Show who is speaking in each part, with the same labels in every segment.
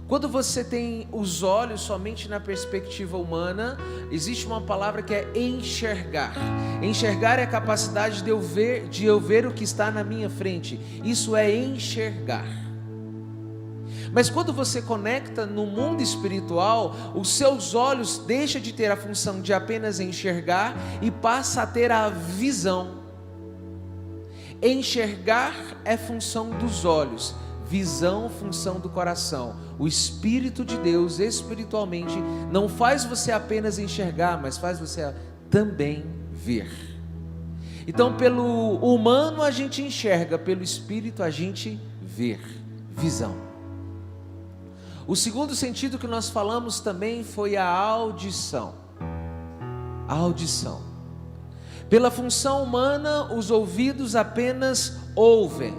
Speaker 1: Quando você tem os olhos somente na perspectiva humana, existe uma palavra que é enxergar. Enxergar é a capacidade de eu ver o que está na minha frente. Isso é enxergar. Mas quando você conecta no mundo espiritual, os seus olhos deixam de ter a função de apenas enxergar e passa a ter a visão. Enxergar é função dos olhos, visão, função do coração. O Espírito de Deus, espiritualmente, não faz você apenas enxergar, mas faz você também ver. Então, pelo humano a gente enxerga, pelo Espírito a gente vê, visão. O segundo sentido que nós falamos também foi a audição. A audição. Pela função humana, os ouvidos apenas ouvem.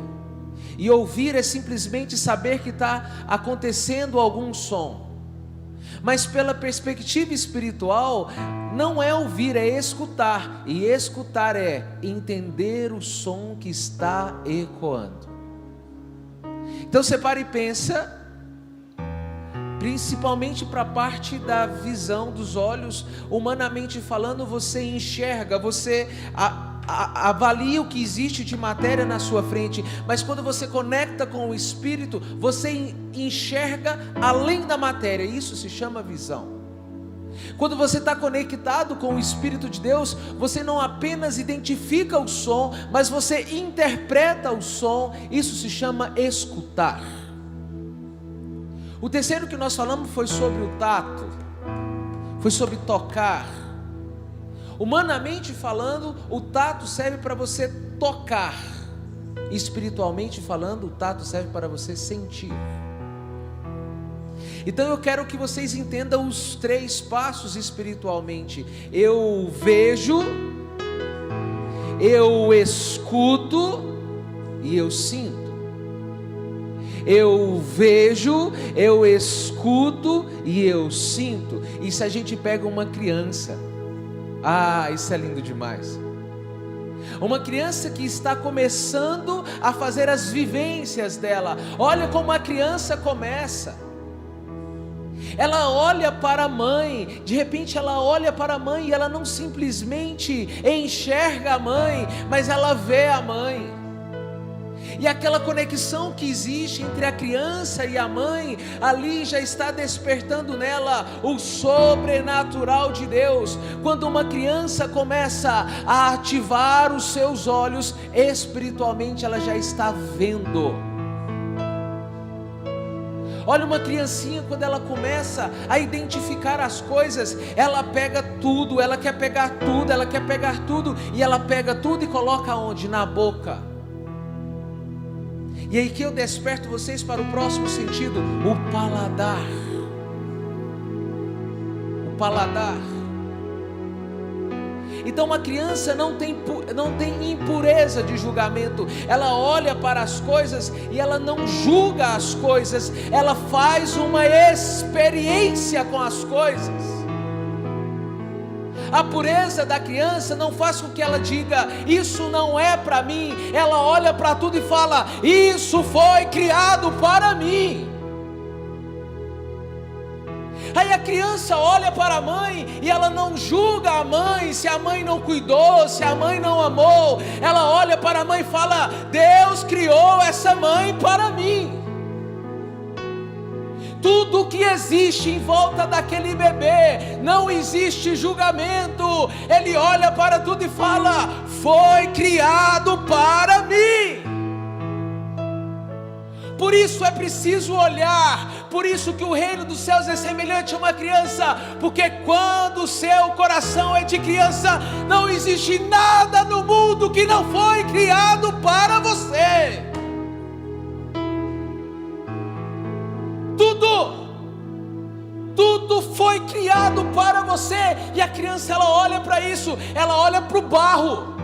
Speaker 1: E ouvir é simplesmente saber que está acontecendo algum som. Mas pela perspectiva espiritual, não é ouvir, é escutar. E escutar é entender o som que está ecoando. Então você para e pensa, principalmente para a parte da visão dos olhos, humanamente falando, você enxerga, você avalia o que existe de matéria na sua frente, mas quando você conecta com o Espírito, você enxerga além da matéria, isso se chama visão. Quando você está conectado com o Espírito de Deus, você não apenas identifica o som, mas você interpreta o som, isso se chama escutar. O terceiro que nós falamos foi sobre o tato, foi sobre tocar. Humanamente falando, o tato serve para você tocar. Espiritualmente falando, o tato serve para você sentir. Então eu quero que vocês entendam os 3 passos espiritualmente. Eu vejo, eu escuto e eu sinto. Eu vejo, eu escuto e eu sinto. E se a gente pega uma criança, isso é lindo demais. Uma criança que está começando a fazer as vivências dela. Olha como a criança começa. Ela olha para a mãe, de repente ela olha para a mãe e ela não simplesmente enxerga a mãe, mas ela vê a mãe. E aquela conexão que existe entre a criança e a mãe, ali já está despertando nela o sobrenatural de Deus. Quando uma criança começa a ativar os seus olhos, espiritualmente ela já está vendo. Olha uma criancinha, quando ela começa a identificar as coisas, ela pega tudo, ela quer pegar tudo, e ela pega tudo e coloca onde? Na boca. E aí que eu desperto vocês para o próximo sentido, o paladar. O paladar. Então uma criança não tem impureza de julgamento. Ela olha para as coisas e ela não julga as coisas. Ela faz uma experiência com as coisas. A pureza da criança não faz com que ela diga, isso não é para mim. Ela olha para tudo e fala, isso foi criado para mim. Aí a criança olha para a mãe e ela não julga a mãe, se a mãe não cuidou, se a mãe não amou. Ela olha para a mãe e fala, Deus criou essa mãe para mim. Tudo que existe em volta daquele bebê, não existe julgamento. Ele olha para tudo e fala, foi criado para mim. Por isso é preciso olhar, por isso que o reino dos céus é semelhante a uma criança, porque quando o seu coração é de criança, não existe nada no mundo que não foi criado para você. Tudo foi criado para você. E a criança, ela olha para isso, ela olha para o barro.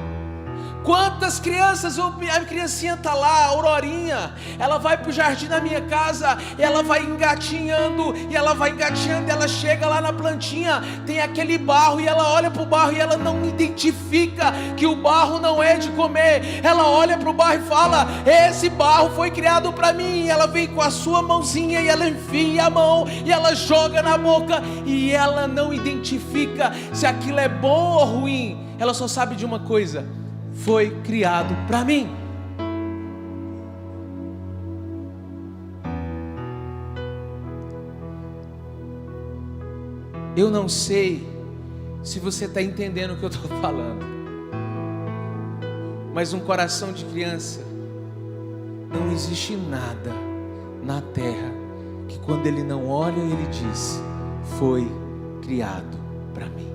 Speaker 1: Quantas crianças, a criancinha está lá, a Aurorinha, ela vai para o jardim da minha casa, ela vai engatinhando, e ela chega lá na plantinha, tem aquele barro, e ela olha para o barro, e ela não identifica que o barro não é de comer, ela olha para o barro e fala: esse barro foi criado para mim. E ela vem com a sua mãozinha, e ela enfia a mão, e ela joga na boca, e ela não identifica se aquilo é bom ou ruim, ela só sabe de uma coisa: foi criado para mim. Eu não sei se você está entendendo o que eu estou falando, mas um coração de criança, não existe nada na terra que quando ele não olha, ele diz: foi criado para mim.